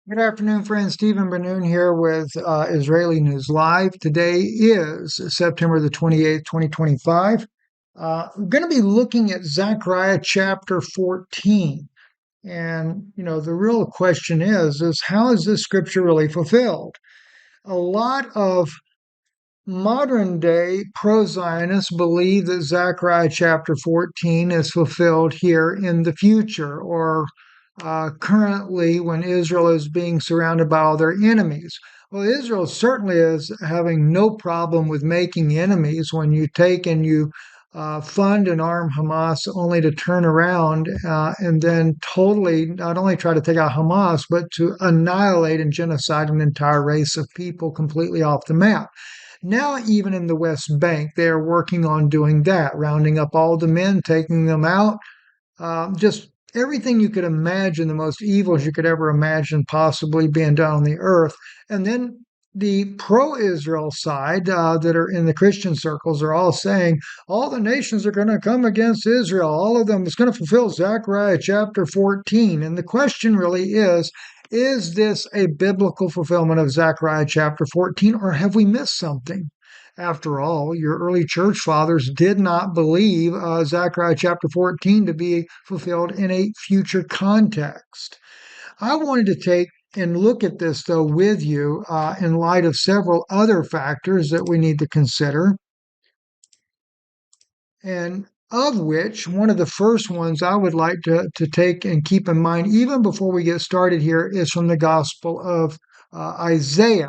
Good afternoon, friends. Stephen Benoon here with Israeli News Live. Today is September the 28th, 2025. We're going to be looking at Zechariah chapter 14. And, the real question is how is this scripture really fulfilled? A lot of modern day pro-Zionists believe that Zechariah chapter 14 is fulfilled here in the future or currently when Israel is being surrounded by all their enemies. Well, Israel certainly is having no problem with making enemies when you take and you fund and arm Hamas only to turn around and then totally not only try to take out Hamas, but to annihilate and genocide an entire race of people completely off the map. Now, even in the West Bank, they are working on doing that, rounding up all the men, taking them out, just everything you could imagine, the most evils you could ever imagine possibly being done on the earth. And then the pro Israel side that are in the Christian circles are all saying all the nations are going to come against Israel. All of them is going to fulfill Zechariah chapter 14. And the question really is this a biblical fulfillment of Zechariah chapter 14, or have we missed something? After all, your early church fathers did not believe Zechariah chapter 14 to be fulfilled in a future context. I wanted to take and look at this, though, with you in light of several other factors that we need to consider, and of which one of the first ones I would like to take and keep in mind, even before we get started here, is from the Gospel of Isaiah.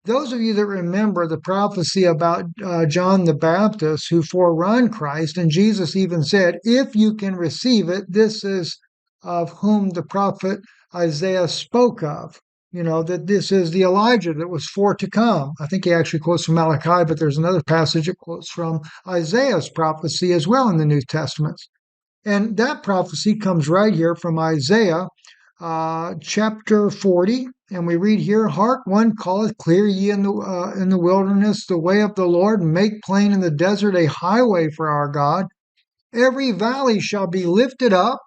Those of you that remember the prophecy about John the Baptist who forerun Christ, and Jesus even said, if you can receive it, this is of whom the prophet Isaiah spoke of. That this is the Elijah that was for to come. I think he actually quotes from Malachi, but there's another passage that quotes from Isaiah's prophecy as well in the New Testament. And that prophecy comes right here from Isaiah chapter 40, and we read here, Hark, one calleth, clear ye in the wilderness the way of the Lord, and make plain in the desert a highway for our God. Every valley shall be lifted up,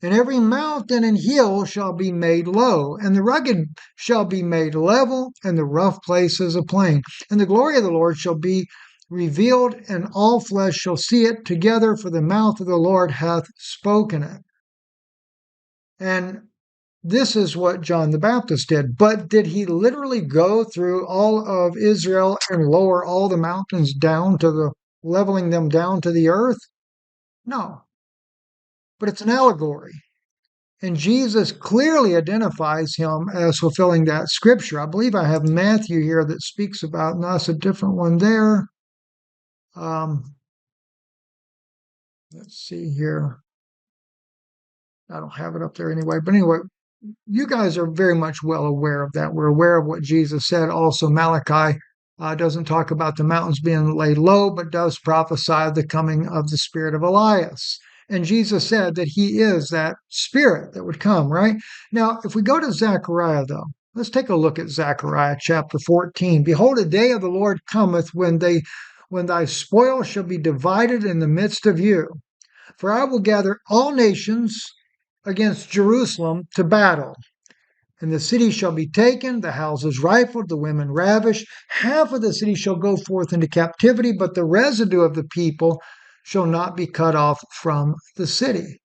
and every mountain and hill shall be made low, and the rugged shall be made level, and the rough places a plain. And the glory of the Lord shall be revealed, and all flesh shall see it together, for the mouth of the Lord hath spoken it. And this is what John the Baptist did. But did he literally go through all of Israel and lower all the mountains down to leveling them down to the earth? No. But it's an allegory. And Jesus clearly identifies him as fulfilling that scripture. I believe I have Matthew here that speaks about, and that's a different one there. Let's see here. I don't have it up there anyway. But anyway, you guys are very much well aware of that. We're aware of what Jesus said. Also, Malachi doesn't talk about the mountains being laid low, but does prophesy the coming of the spirit of Elias. And Jesus said that he is that spirit that would come, right? Now, if we go to Zechariah, though, let's take a look at Zechariah chapter 14. Behold, a day of the Lord cometh when thy spoil shall be divided in the midst of you. For I will gather all nations against Jerusalem to battle. And the city shall be taken, the houses rifled, the women ravished. Half of the city shall go forth into captivity, but the residue of the people shall not be cut off from the city.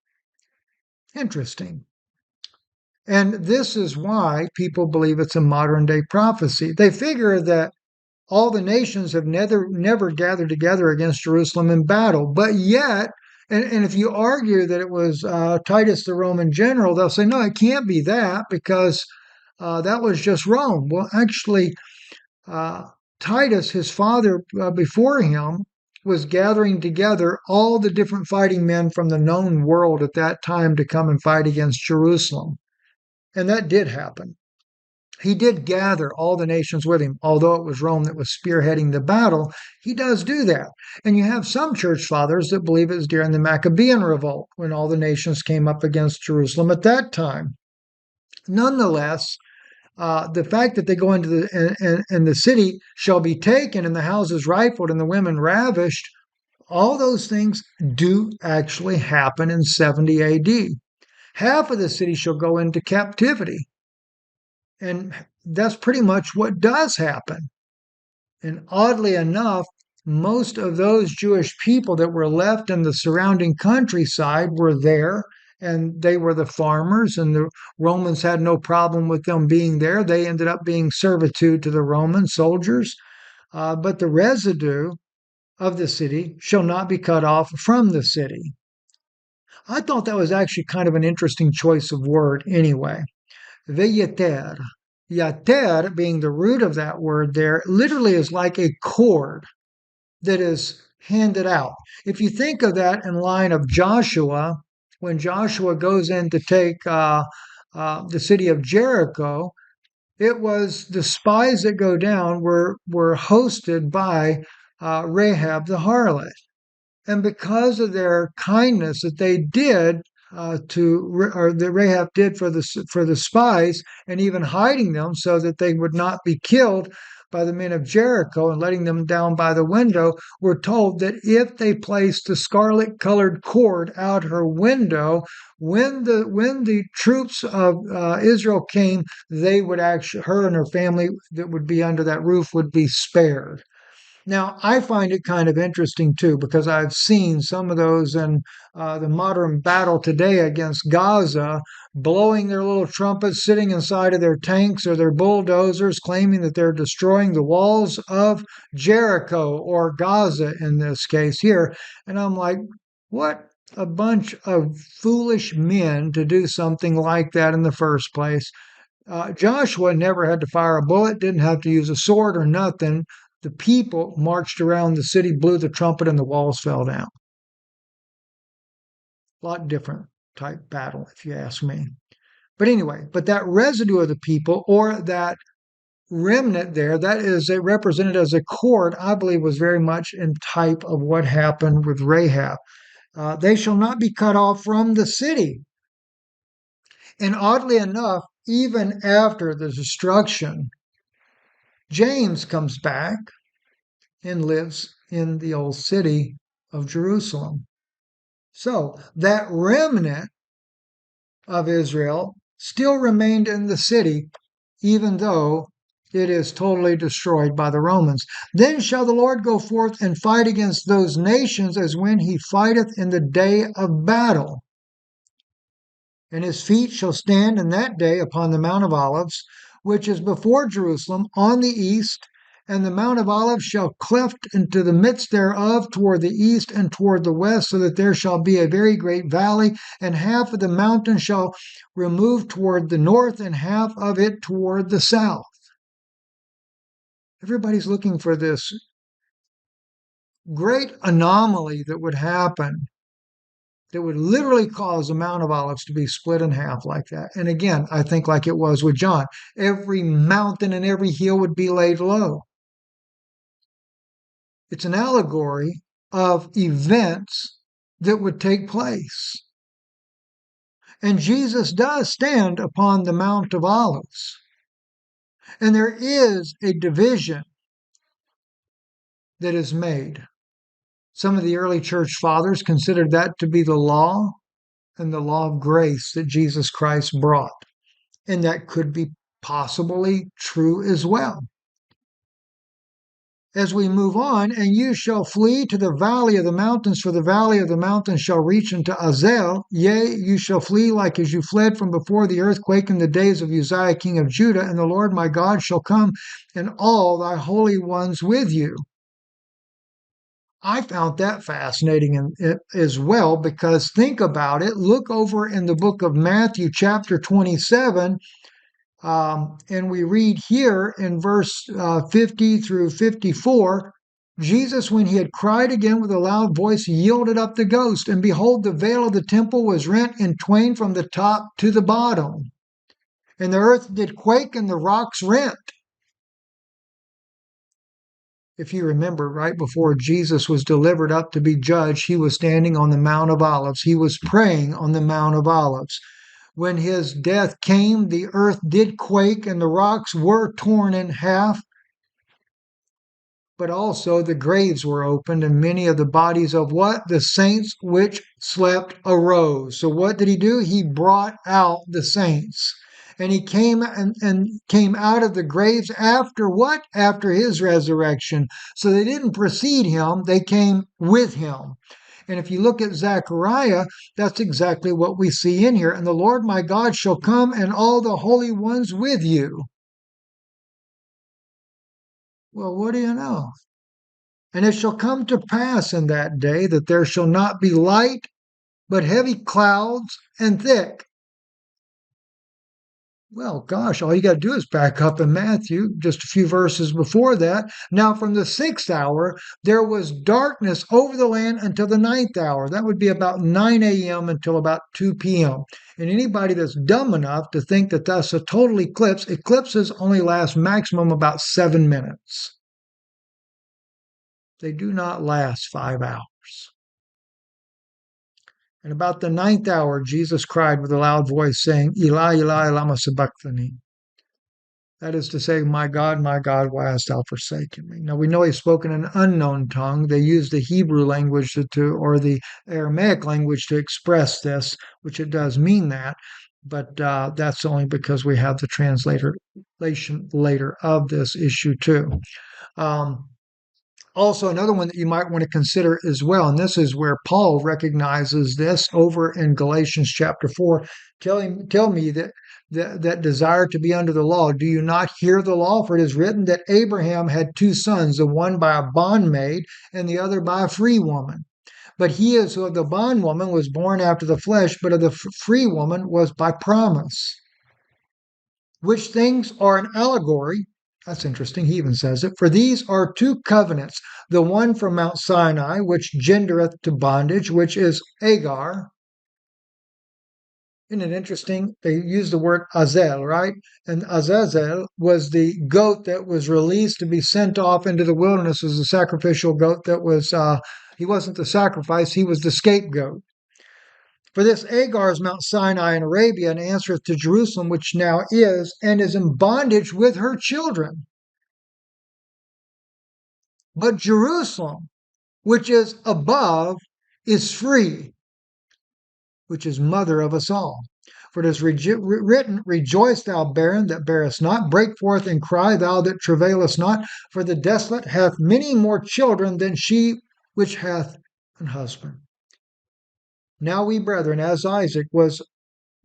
Interesting. And this is why people believe it's a modern day prophecy. They figure that all the nations have never gathered together against Jerusalem in battle, but yet, and if you argue that it was Titus, the Roman general, they'll say, no, it can't be that because that was just Rome. Well, actually, Titus, his father before him, was gathering together all the different fighting men from the known world at that time to come and fight against Jerusalem. And that did happen. He did gather all the nations with him, although it was Rome that was spearheading the battle. He does do that. And you have some church fathers that believe it was during the Maccabean revolt when all the nations came up against Jerusalem at that time. Nonetheless, the fact that they go into and the city shall be taken and the houses rifled and the women ravished, all those things do actually happen in 70 AD. Half of the city shall go into captivity. And that's pretty much what does happen. And oddly enough, most of those Jewish people that were left in the surrounding countryside were there, and they were the farmers, and the Romans had no problem with them being there. They ended up being servitude to the Roman soldiers. But the residue of the city shall not be cut off from the city. I thought that was actually kind of an interesting choice of word anyway. Veyeter. Yater, being the root of that word there, literally is like a cord that is handed out. If you think of that in line of Joshua, when Joshua goes in to take the city of Jericho, it was the spies that go down were hosted by Rahab the harlot. And because of their kindness that they did or that Rahab did for the spies, and even hiding them so that they would not be killed by the men of Jericho and letting them down by the window, we're told that if they placed the scarlet colored cord out her window, when the troops of Israel came, they would actually, her and her family that would be under that roof would be spared. Now, I find it kind of interesting too, because I've seen some of those in the modern battle today against Gaza, blowing their little trumpets, sitting inside of their tanks or their bulldozers, claiming that they're destroying the walls of Jericho or Gaza in this case here. And I'm like, what a bunch of foolish men to do something like that in the first place. Joshua never had to fire a bullet, didn't have to use a sword or nothing. The people marched around the city, blew the trumpet, and the walls fell down. A lot different type battle, if you ask me. But anyway, but that residue of the people, or that remnant there, that is represented as a cord, I believe was very much in type of what happened with Rahab. They shall not be cut off from the city. And oddly enough, even after the destruction, James comes back and lives in the old city of Jerusalem. So that remnant of Israel still remained in the city, even though it is totally destroyed by the Romans. Then shall the Lord go forth and fight against those nations as when he fighteth in the day of battle. And his feet shall stand in that day upon the Mount of Olives, which is before Jerusalem on the east, and the Mount of Olives shall cleft into the midst thereof toward the east and toward the west, so that there shall be a very great valley, and half of the mountain shall remove toward the north, and half of it toward the south. Everybody's looking for this great anomaly that would happen, that would literally cause the Mount of Olives to be split in half like that. And again, I think like it was with John, every mountain and every hill would be laid low. It's an allegory of events that would take place. And Jesus does stand upon the Mount of Olives. And there is a division that is made. Some of the early church fathers considered that to be the law and the law of grace that Jesus Christ brought. And that could be possibly true as well. As we move on, and you shall flee to the valley of the mountains, for the valley of the mountains shall reach unto Azel. Yea, you shall flee like as you fled from before the earthquake in the days of Uzziah king of Judah, and the Lord my God shall come, and all thy holy ones with you. I found that fascinating as well, because think about it. Look over in the book of Matthew, chapter 27, and we read here in verse 50 through 54, Jesus, when he had cried again with a loud voice, yielded up the ghost. And behold, the veil of the temple was rent in twain from the top to the bottom. And the earth did quake, and the rocks rent. If you remember, right before Jesus was delivered up to be judged, he was standing on the Mount of Olives. He was praying on the Mount of Olives. When his death came, the earth did quake and the rocks were torn in half. But also the graves were opened, and many of the bodies of what? The saints which slept arose. So what did he do? He brought out the saints. And he came came out of the graves after what? After his resurrection. So they didn't precede him, they came with him. And if you look at Zechariah, that's exactly what we see in here. And the Lord my God shall come and all the holy ones with you. Well, what do you know? And it shall come to pass in that day that there shall not be light, but heavy clouds and thick. Well, gosh, all you got to do is back up in Matthew, just a few verses before that. Now, from the 6th hour, there was darkness over the land until the 9th hour. That would be about 9 a.m. until about 2 p.m. And anybody that's dumb enough to think that that's a total eclipse, eclipses only last maximum about 7 minutes. They do not last 5 hours. And about the 9th hour, Jesus cried with a loud voice, saying, Eli, Eli, lama sabachthani. That is to say, my God, why hast thou forsaken me? Now, we know he spoke in an unknown tongue. They used the Hebrew language or the Aramaic language to express this, which it does mean that. But that's only because we have the translation later of this issue, too. Also, another one that you might want to consider as well, and this is where Paul recognizes this over in Galatians chapter 4. Tell me that desire to be under the law. Do you not hear the law? For it is written that Abraham had 2 sons, the one by a bondmaid and the other by a free woman. But he is of the bondwoman was born after the flesh, but of the free woman was by promise. Which things are an allegory. That's interesting. He even says it. For these are 2 covenants, the one from Mount Sinai, which gendereth to bondage, which is Agar. Isn't it interesting? They use the word Azel, right? And Azazel was the goat that was released to be sent off into the wilderness as a sacrificial goat that was, he wasn't the sacrifice, he was the scapegoat. For this Agar is Mount Sinai in Arabia, and answereth to Jerusalem, which now is, and is in bondage with her children. But Jerusalem, which is above, is free, which is mother of us all. For it is written, Rejoice, thou barren that bearest not, break forth and cry, thou that travailest not, for the desolate hath many more children than she which hath an husband. Now we, brethren, as Isaac are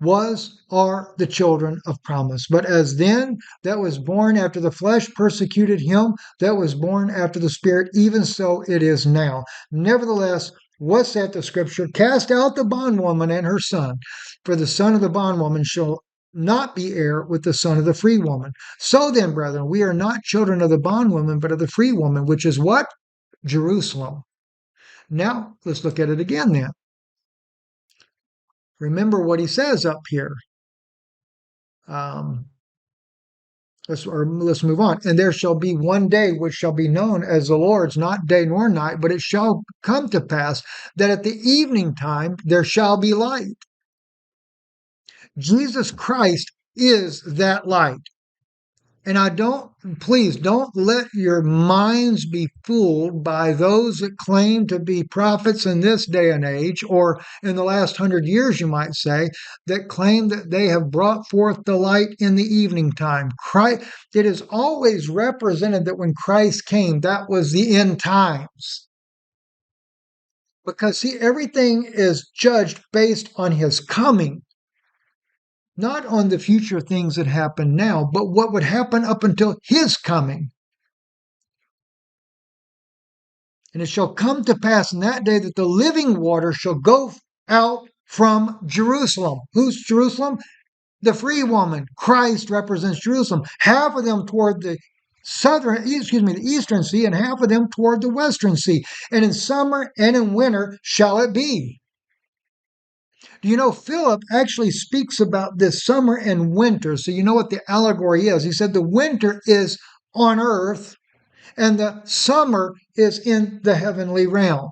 the children of promise. But as then that was born after the flesh persecuted him that was born after the Spirit, even so it is now. Nevertheless, what saith the Scripture? Cast out the bondwoman and her son, for the son of the bondwoman shall not be heir with the son of the free woman. So then, brethren, we are not children of the bondwoman, but of the free woman, which is what? Jerusalem. Now, let's look at it again then. Remember what he says up here. Let's move on. And there shall be one day which shall be known as the Lord's, not day nor night, but it shall come to pass that at the evening time there shall be light. Jesus Christ is that light. And please don't let your minds be fooled by those that claim to be prophets in this day and age, or in the last 100 years, you might say, that claim that they have brought forth the light in the evening time. It is always represented that when Christ came, that was the end times. Because, see, everything is judged based on his coming. Not on the future things that happen now, but what would happen up until his coming. And it shall come to pass in that day that the living water shall go out from Jerusalem. Who's Jerusalem? The free woman. Christ represents Jerusalem. Half of them toward the the eastern sea, and half of them toward the western sea. And in summer and in winter shall it be. Do you know, Philip actually speaks about this summer and winter, so you know what the allegory is. He said the winter is on earth and the summer is in the heavenly realm.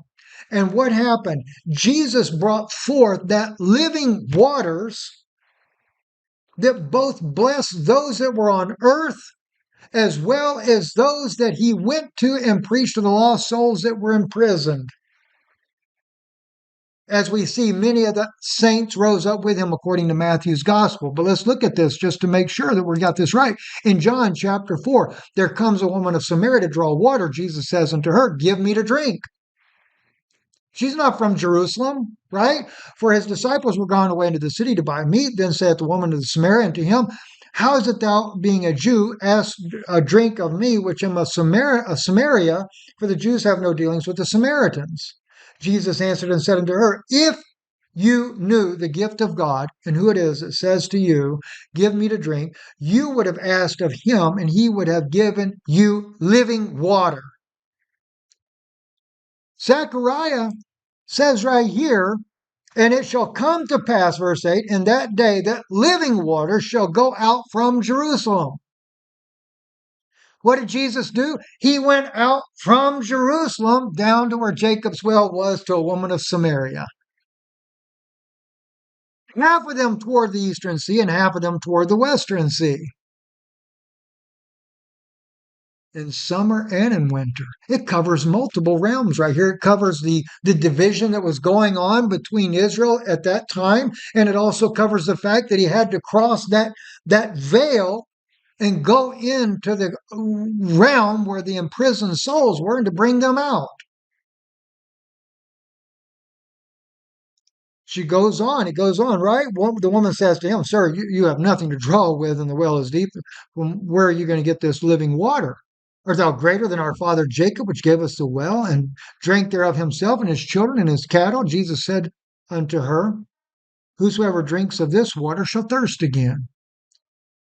And what happened? Jesus brought forth that living waters that both blessed those that were on earth as well as those that he went to and preached to the lost souls that were imprisoned. As we see, many of the saints rose up with him according to Matthew's gospel. But let's look at this just to make sure that we got this right. In John chapter 4, there comes a woman of Samaria to draw water. Jesus says unto her, give me to drink. She's not from Jerusalem, right? For his disciples were gone away into the city to buy meat. Then saith the woman of the Samaritan to him, how is it thou, being a Jew, ask a drink of me, which am a Samaria? For the Jews have no dealings with the Samaritans. Jesus answered and said unto her, if you knew the gift of God and who it is that says to you, give me to drink, you would have asked of him, and he would have given you living water. Zechariah says right here, and it shall come to pass, verse 8, in that day that living water shall go out from Jerusalem. What did Jesus do? He went out from Jerusalem down to where Jacob's well was, to a woman of Samaria. Half of them toward the eastern sea and half of them toward the western sea. In summer and in winter. It covers multiple realms right here. It covers the division that was going on between Israel at that time, and it also covers the fact that he had to cross that veil and go into the realm where the imprisoned souls were and to bring them out. She goes on, it goes on, right? Well, the woman says to him, sir, you have nothing to draw with, and the well is deep. Where are you going to get this living water? Art thou greater than our father Jacob, which gave us the well, and drank thereof himself and his children and his cattle? Jesus said unto her, whosoever drinks of this water shall thirst again.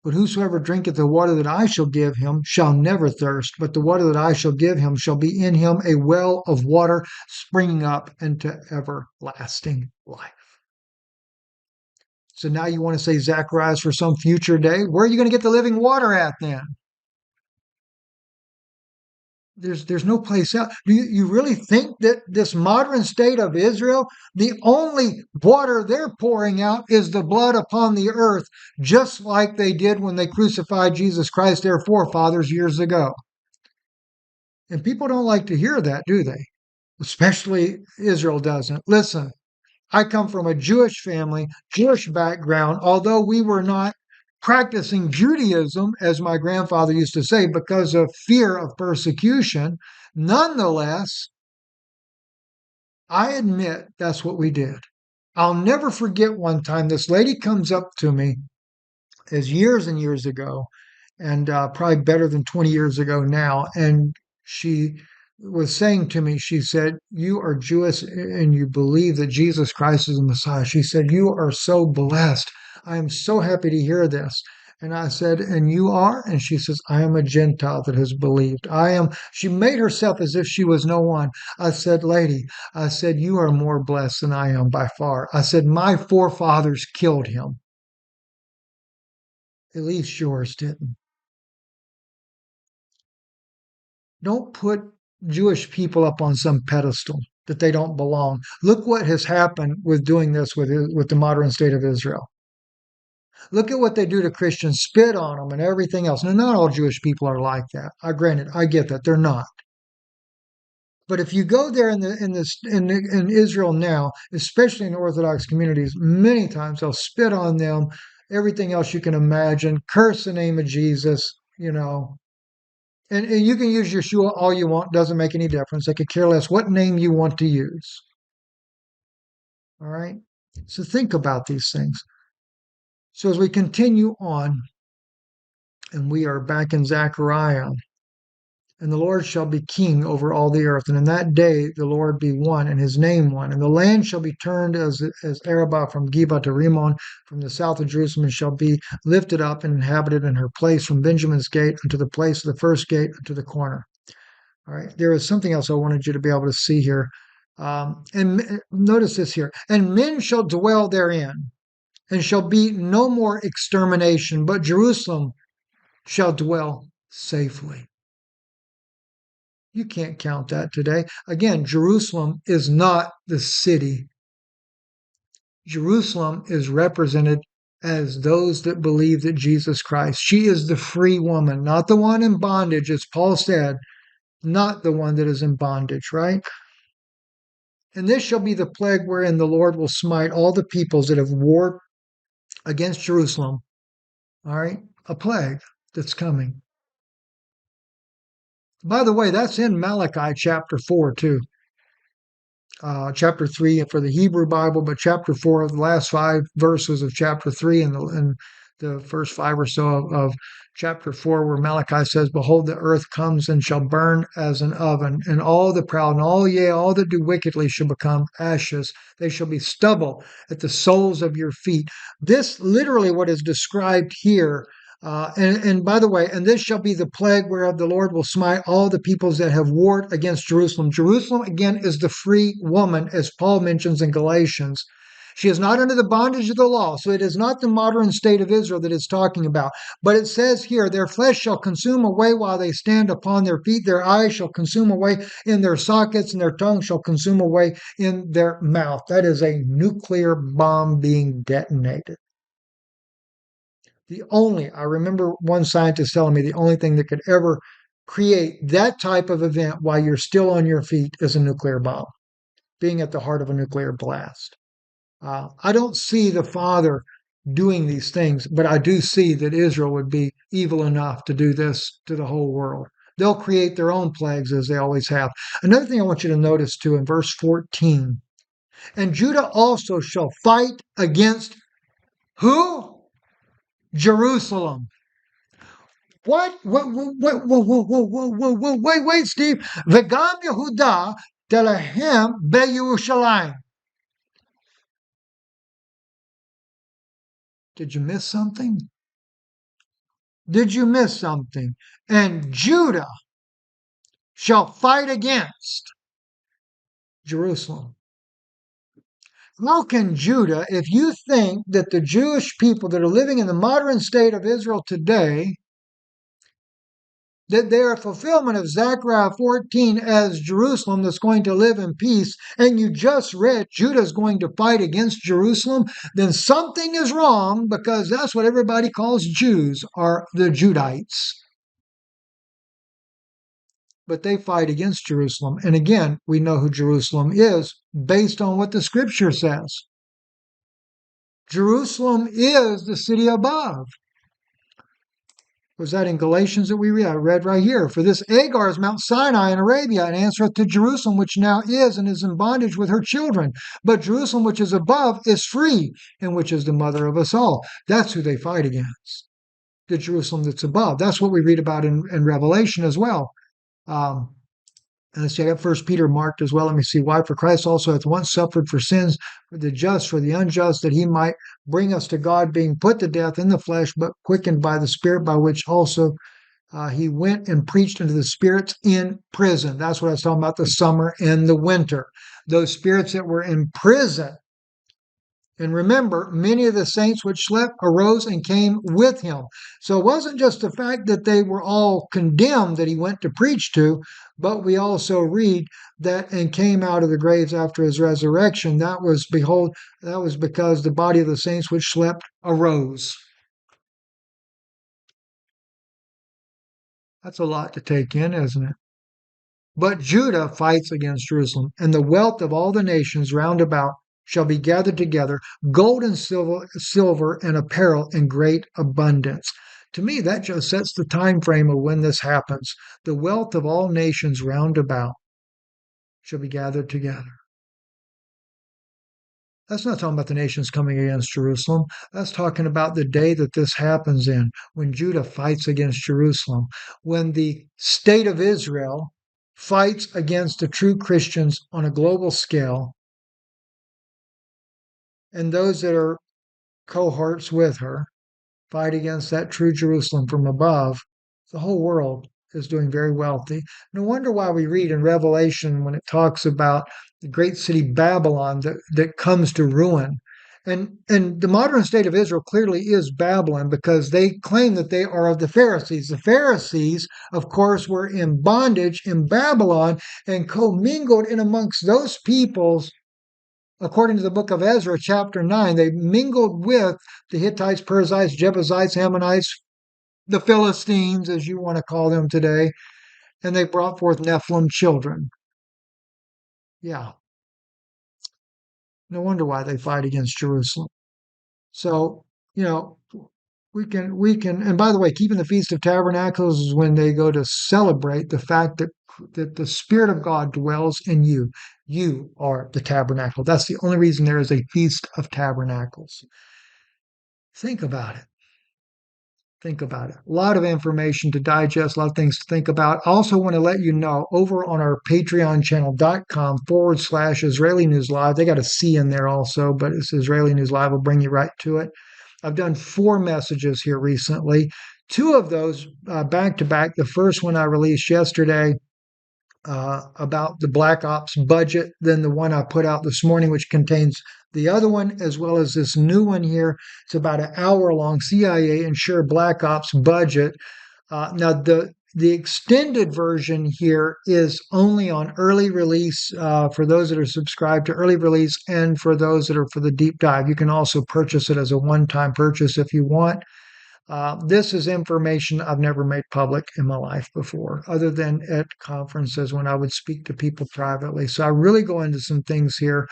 But whosoever drinketh the water that I shall give him shall never thirst, but the water that I shall give him shall be in him a well of water springing up into everlasting life. So now you want to say Zacharias for some future day? Where are you going to get the living water at then? There's no place else. Do you really think that this modern state of Israel, the only water they're pouring out is the blood upon the earth, just like they did when they crucified Jesus Christ, their forefathers, years ago? And people don't like to hear that, do they? Especially Israel doesn't. Listen, I come from a Jewish family, Jewish background, although we were not practicing Judaism, as my grandfather used to say, because of fear of persecution. Nonetheless, I admit that's what we did. I'll never forget one time this lady comes up to me, as years and years ago, and probably better than 20 years ago now, and she was saying to me, she said, you are Jewish and you believe that Jesus Christ is the Messiah. She said, you are so blessed. I am so happy to hear this. And I said, and you are? And she says, I am a Gentile that has believed. She made herself as if she was no one. I said, lady, I said, you are more blessed than I am by far. I said, my forefathers killed him. At least yours didn't. Don't put Jewish people up on some pedestal that they don't belong. Look what has happened with doing this with the modern state of Israel. Look at what they do to Christians, spit on them and everything else. Now, not all Jewish people are like that. I get that they're not. But if you go there in Israel now, especially in Orthodox communities, many times they'll spit on them, everything else you can imagine, curse the name of Jesus, And you can use Yeshua all you want, doesn't make any difference. They could care less what name you want to use. All right? So think about these things. So as we continue on, and we are back in Zechariah, and the Lord shall be king over all the earth, and in that day the Lord be one, and his name one, and the land shall be turned as Arabah from Geba to Rimmon, from the south of Jerusalem, and shall be lifted up and inhabited in her place from Benjamin's gate unto the place of the first gate unto the corner. All right, there is something else I wanted you to be able to see here. And notice this here. And men shall dwell therein, and shall be no more extermination, but Jerusalem shall dwell safely. You can't count that today. Again, Jerusalem is not the city. Jerusalem is represented as those that believe that Jesus Christ. She is the free woman, not the one in bondage, as Paul said, not the one that is in bondage, right? And this shall be the plague wherein the Lord will smite all the peoples that have warred against Jerusalem. All right, a plague that's coming. By the way, that's in Malachi chapter 4, too. Chapter 3 for the Hebrew Bible, but chapter 4, the last 5 verses of chapter 3 and the first 5 or so of chapter 4, where Malachi says, Behold, the earth comes and shall burn as an oven, and all the proud and all that do wickedly shall become ashes. They shall be stubble at the soles of your feet. This literally what is described here. And by the way, and this shall be the plague whereof the Lord will smite all the peoples that have warred against Jerusalem. Jerusalem, again, is the free woman, as Paul mentions in Galatians. She is not under the bondage of the law, so it is not the modern state of Israel that it's talking about. But it says here, their flesh shall consume away while they stand upon their feet. Their eyes shall consume away in their sockets, and their tongue shall consume away in their mouth. That is a nuclear bomb being detonated. I remember one scientist telling me the only thing that could ever create that type of event while you're still on your feet is a nuclear bomb, being at the heart of a nuclear blast. I don't see the Father doing these things, but I do see that Israel would be evil enough to do this to the whole world. They'll create their own plagues as they always have. Another thing I want you to notice too in verse 14, and Judah also shall fight against who? Jerusalem. What? Wait, Steve. V'gam Yehuda telahem beYerushalayim. Did you miss something? Did you miss something? And Judah shall fight against Jerusalem. How can Judah, if you think that the Jewish people that are living in the modern state of Israel today, that they are a fulfillment of Zechariah 14 as Jerusalem that's going to live in peace, and you just read Judah is going to fight against Jerusalem, then something is wrong, because that's what everybody calls Jews, are the Judites. But they fight against Jerusalem. And again, we know who Jerusalem is based on what the scripture says. Jerusalem is the city above. Was that in Galatians that we read? I read right here. For this Agar is Mount Sinai in Arabia, and answereth to Jerusalem, which now is and is in bondage with her children. But Jerusalem, which is above, is free, and which is the mother of us all. That's who they fight against. The Jerusalem that's above. That's what we read about in Revelation as well. And let's see, I got First Peter marked as well. Let me see. Why? For Christ also hath once suffered for sins, for the just, for the unjust, that he might bring us to God, being put to death in the flesh, but quickened by the Spirit, by which also he went and preached unto the spirits in prison. That's what I was talking about, the summer and the winter. Those spirits that were in prison. And remember, many of the saints which slept arose and came with him. So it wasn't just the fact that they were all condemned that he went to preach to, but we also read that and came out of the graves after his resurrection. That was, behold, that was because the body of the saints which slept arose. That's a lot to take in, isn't it? But Judah fights against Jerusalem, and the wealth of all the nations round about shall be gathered together, gold and silver and apparel in great abundance. To me, that just sets the time frame of when this happens. The wealth of all nations round about shall be gathered together. That's not talking about the nations coming against Jerusalem. That's talking about the day that this happens in, when Judah fights against Jerusalem, when the state of Israel fights against the true Christians on a global scale, and those that are cohorts with her fight against that true Jerusalem from above. The whole world is doing very wealthy. No wonder why we read in Revelation when it talks about the great city Babylon that comes to ruin. And the modern state of Israel clearly is Babylon, because they claim that they are of the Pharisees. The Pharisees, of course, were in bondage in Babylon and commingled in amongst those peoples. According to the book of Ezra, chapter 9, they mingled with the Hittites, Perizzites, Jebusites, Ammonites, the Philistines, as you want to call them today, and they brought forth Nephilim children. Yeah. No wonder why they fight against Jerusalem. So, you know, we can, and by the way, keeping the Feast of Tabernacles is when they go to celebrate the fact that the Spirit of God dwells in you. You are the tabernacle. That's the only reason there is a Feast of Tabernacles. Think about it. Think about it. A lot of information to digest, a lot of things to think about. I also want to let you know over on our Patreon channel.com/Israeli News Live. They got a C in there also, but it's Israeli News Live. Will bring you right to it. I've done 4 messages here recently. 2 of those back to back. The first one I released yesterday about the Black Ops budget, then the one I put out this morning, which contains the other one, as well as this new one here. It's about an hour long. CIA ensure Black Ops budget. Now the extended version here is only on early release for those that are subscribed to early release, and for those that are for the deep dive. You can also purchase it as a one-time purchase if you want. This is information I've never made public in my life before, other than at conferences when I would speak to people privately. So I really go into some things here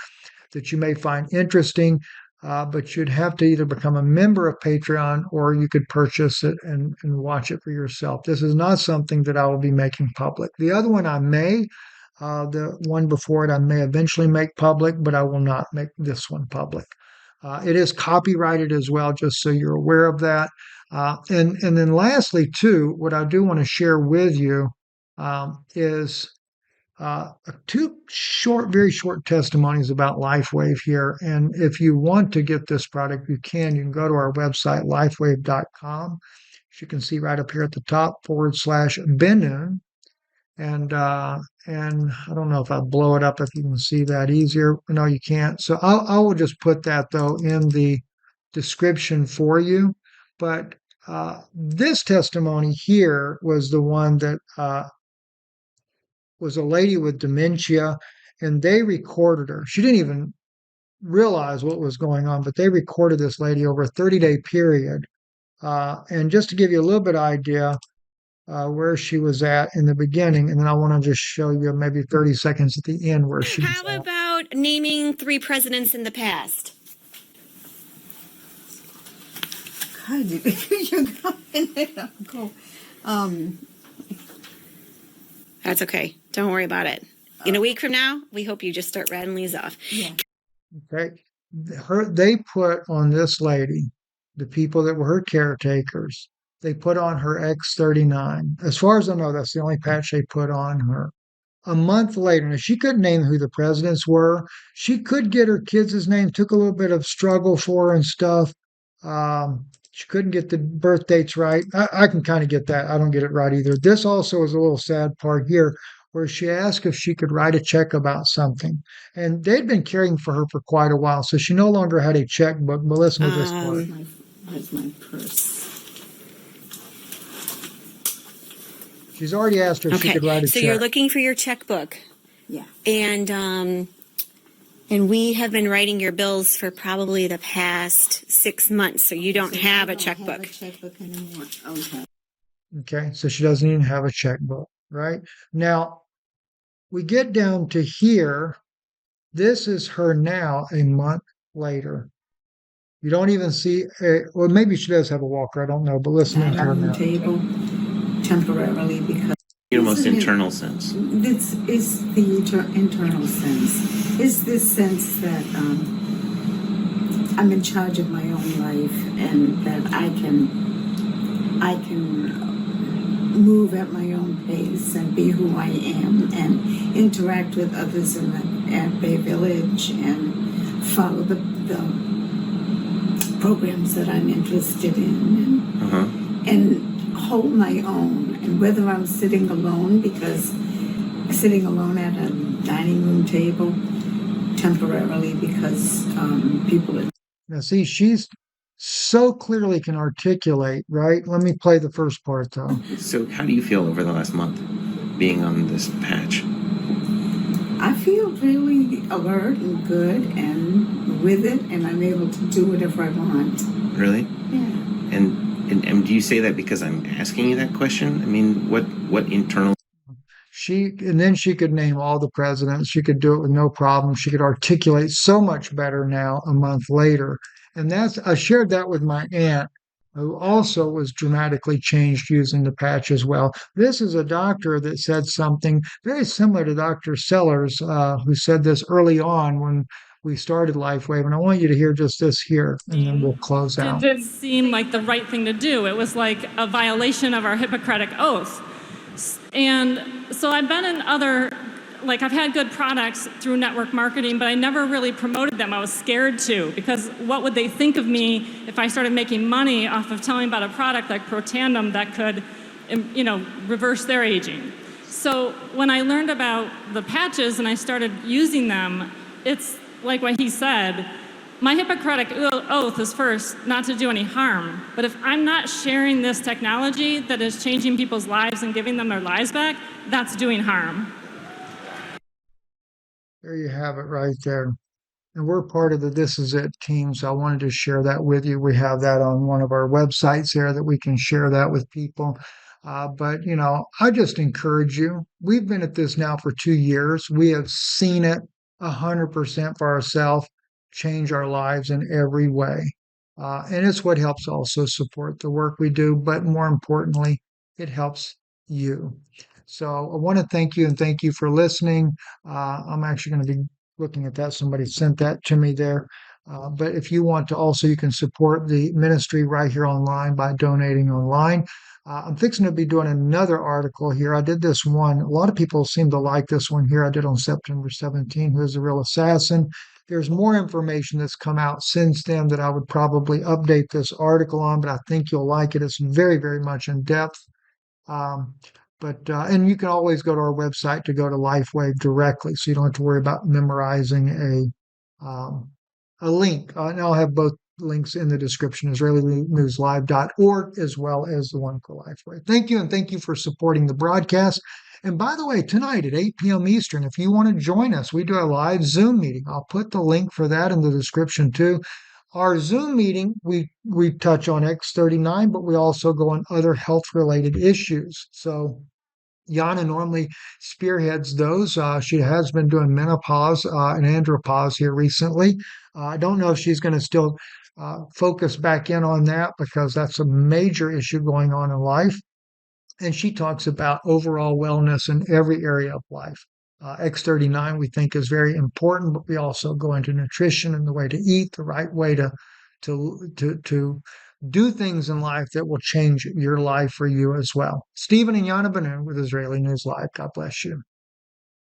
that you may find interesting, but you'd have to either become a member of Patreon or you could purchase it and watch it for yourself. This is not something that I will be making public. The other one I may, the one before it, I may eventually make public, but I will not make this one public. It is copyrighted as well, just so you're aware of that. And then lastly, too, what I do want to share with you is 2 short, very short testimonies about LifeWave here. And if you want to get this product, you can go to our website, lifewave.com. As you can see right up here at the top, /Benun. And I don't know if I blow it up if you can see that easier. No, you can't. So I will just put that though in the description for you. But this testimony here was the one that was a lady with dementia, and they recorded her. She didn't even realize what was going on, but they recorded this lady over a 30-day period. And just to give you a little bit of idea where she was at in the beginning, and then I want to just show you maybe 30 seconds at the end where she was How about naming 3 presidents in the past? God, you're going to go. That's okay. Don't worry about it. In a week from now, we hope you just start rattling these off. Yeah. Okay. They put on this lady, the people that were her caretakers, they put on her X39. As far as I know, that's the only patch they put on her. A month later, now she couldn't name who the presidents were. She could get her kids' names, took a little bit of struggle for her and stuff. She couldn't get the birth dates right. I can kind of get that. I don't get it right either. This also is a little sad part here where she asked if she could write a check about something. And they'd been caring for her for quite a while, so she no longer had a checkbook. But listen to this part. Where's my purse? She's already asked her if she could write a check. So you're looking for your checkbook. Yeah. And we have been writing your bills for probably the past 6 months, so you don't have a checkbook. I don't have a checkbook anymore. Okay. Okay, so she doesn't even have a checkbook, right? Now, we get down to here. This is her now a month later. You don't even see, well, maybe she does have a walker. I don't know, but listen to her now. Table temporarily because your most internal sense. This is the internal sense. Is this sense that I'm in charge of my own life and that I can move at my own pace and be who I am and interact with others in at Bay Village and follow the programs that I'm interested in and hold my own. And whether I'm sitting alone at a dining room table temporarily because people are. Now, see, she's so clearly can articulate, right? Let me play the first part, though. So how do you feel over the last month being on this patch? I feel really alert and good and with it, and I'm able to do whatever I want. Really? Yeah. And do you say that because I'm asking you that question? I mean, what internal? and then she could name all the presidents. She could do it with no problem. She could articulate so much better now a month later. And I shared that with my aunt, who also was dramatically changed using the patch as well. This is a doctor that said something very similar to Dr. Sellers, who said this early on when we started LifeWave. And I want you to hear just this here, and then we'll close out. Didn't seem like the right thing to do. It was like a violation of our Hippocratic oath. And so I've been in I've had good products through network marketing, but I never really promoted them. I was scared to, because what would they think of me if I started making money off of telling about a product like Protandim that could, reverse their aging. So when I learned about the patches and I started using them, it's like what he said. My Hippocratic oath is first not to do any harm. But if I'm not sharing this technology that is changing people's lives and giving them their lives back, that's doing harm. There you have it right there. And we're part of the This Is It team, so I wanted to share that with you. We have that on one of our websites there that we can share that with people. But, I just encourage you. We've been at this now for 2 years. We have seen it 100% for ourselves change our lives in every way. And it's what helps also support the work we do. But more importantly, it helps you. So I want to thank you and thank you for listening. I'm actually going to be looking at that. Somebody sent that to me there. But if you want to also, you can support the ministry right here online by donating online. I'm fixing to be doing another article here. I did this one. A lot of people seem to like this one here. I did on September 17, Who's the Real Assassin? There's more information that's come out since then that I would probably update this article on, but I think you'll like it. It's very, very much in depth. Um, and you can always go to our website to go to LifeWave directly, so you don't have to worry about memorizing a link. And I'll have both links in the description, IsraeliNewsLive.org, as well as the one for LifeWave. Thank you, and thank you for supporting the broadcast. And by the way, tonight at 8 p.m. Eastern, if you want to join us, we do a live Zoom meeting. I'll put the link for that in the description too. Our Zoom meeting, we touch on X39, but we also go on other health-related issues. So Yana normally spearheads those. She has been doing menopause and andropause here recently. I don't know if she's going to still focus back in on that, because that's a major issue going on in life. And she talks about overall wellness in every area of life. X39 we think is very important, but we also go into nutrition and the way to eat, the right way to do things in life that will change your life for you as well. Stephen and Yana Benin with Israeli News Live. God bless you.